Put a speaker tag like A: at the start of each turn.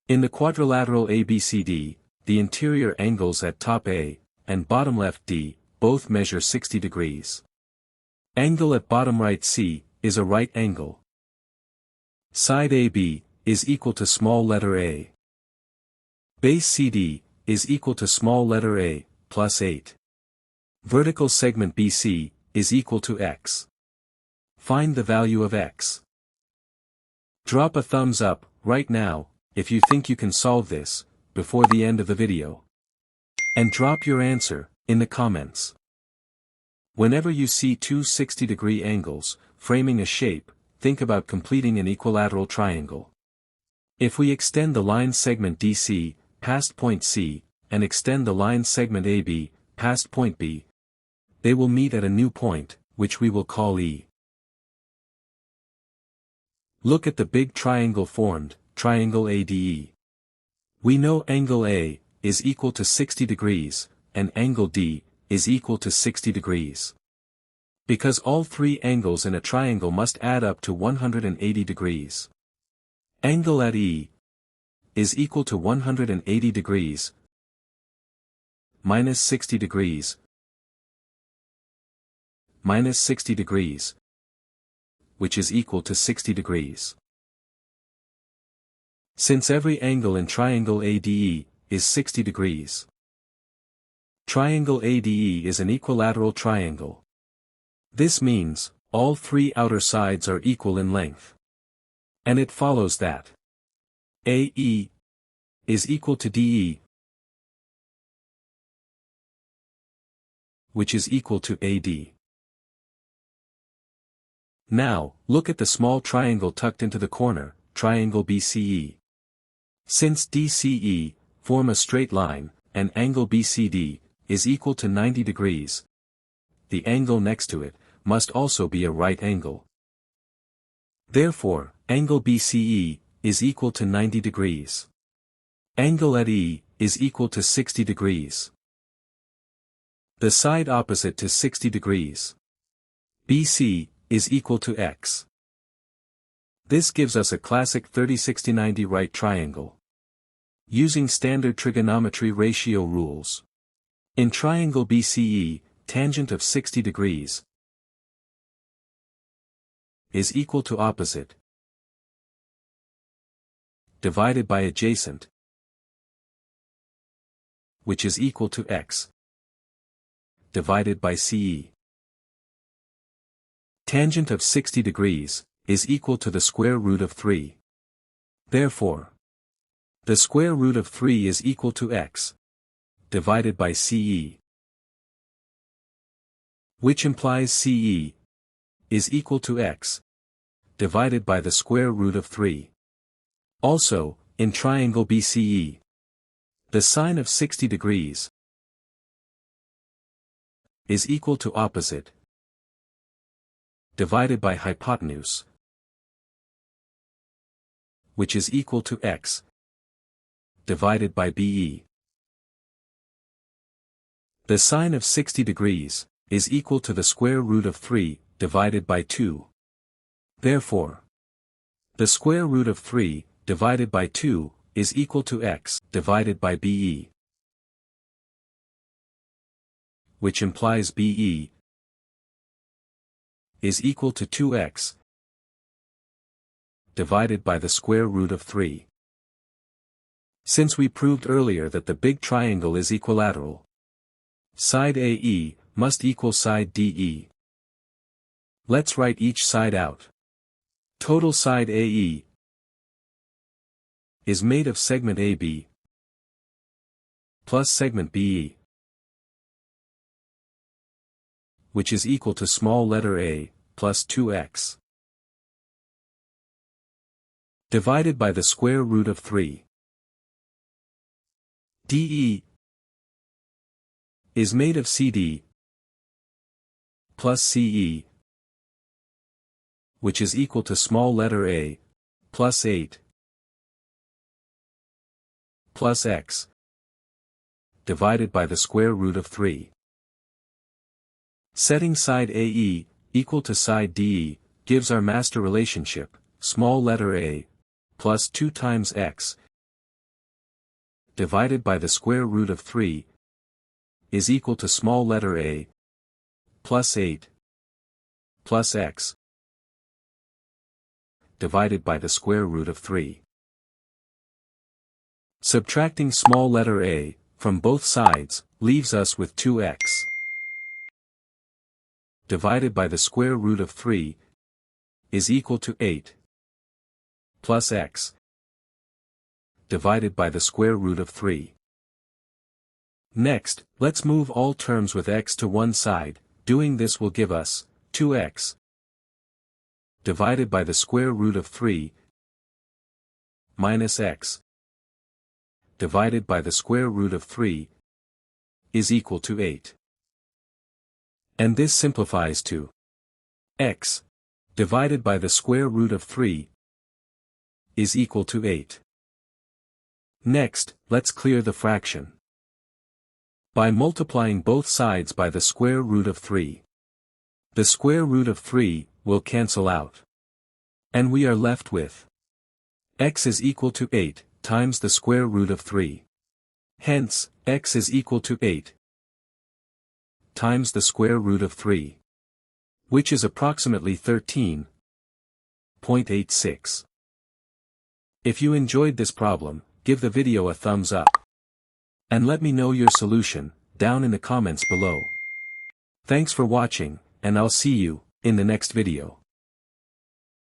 A: In the quadrilateral ABCD, the interior angles at top A, and bottom left D, both measure 60 degrees. Angle at bottom right C, is a right angle. Side AB, is equal to small letter a. Base CD, is equal to small letter a, plus 8. Vertical segment BC, is equal to x. Find the value of x. Drop a thumbs up, right now, if you think you can solve this, before the end of the video. And drop your answer, in the comments. Whenever you see two 60-degree angles, framing a shape, think about completing an equilateral triangle. If we extend the line segment DC, past point C, and extend the line segment AB, past point B, they will meet at a new point, which we will call E. Look at the big triangle formed, triangle ADE. We know angle A, is equal to 60 degrees, and angle D, is equal to 60 degrees. Because all three angles in a triangle must add up to 180 degrees. Angle at E, is equal to 180 degrees, minus 60 degrees, minus 60 degrees, which is equal to 60 degrees. Since every angle in triangle ADE, is 60 degrees. Triangle ADE is an equilateral triangle. This means, all three outer sides are equal in length. And it follows that AE, is equal to DE, which is equal to AD. Now, look at the small triangle tucked into the corner, triangle BCE. Since DCE, form a straight line, and angle BCD, is equal to 90 degrees, the angle next to it, must also be a right angle. Therefore, angle BCE, is equal to 90 degrees. Angle at E, is equal to 60 degrees. The side opposite to 60 degrees, BC, is equal to x. This gives us a classic 30-60-90 right triangle. Using standard trigonometry ratio rules. In triangle BCE, tangent of 60 degrees is equal to opposite divided by adjacent, which is equal to x divided by CE. Tangent of 60 degrees is equal to the square root of 3. Therefore, the square root of 3 is equal to x divided by CE, which implies CE is equal to x divided by the square root of 3. Also, in triangle BCE, the sine of 60 degrees is equal to opposite divided by hypotenuse, which is equal to x divided by BE. The sine of 60 degrees is equal to the square root of 3 divided by 2. Therefore, the square root of 3 divided by 2 is equal to x divided by BE, which implies BE is equal to 2x divided by the square root of 3. Since we proved earlier that the big triangle is equilateral, side AE must equal side DE. Let's write each side out. Total side AE is made of segment AB plus segment BE, which is equal to small letter a plus 2x divided by the square root of 3. DE is made of CD plus CE, which is equal to small letter a plus 8 plus x divided by the square root of 3. Setting side AE equal to side DE gives our master relationship, small letter a plus 2 times x divided by the square root of 3 is equal to small letter a plus 8 plus x divided by the square root of 3. Subtracting small letter a from both sides leaves us with 2x divided by the square root of 3 is equal to 8 plus x divided by the square root of 3. Next, let's move all terms with x to one side. Doing this will give us 2x divided by the square root of 3 minus x divided by the square root of 3 is equal to 8. And this simplifies to x divided by the square root of 3 is equal to 8. Next, let's clear the fraction by multiplying both sides by the square root of 3. The square root of 3 will cancel out, and we are left with x is equal to 8 times the square root of 3. Hence, x is equal to 8 times the square root of 3, which is approximately 13.86. If you enjoyed this problem, give the video a thumbs up. And let me know your solution down in the comments below. Thanks for watching, and I'll see you in the next video.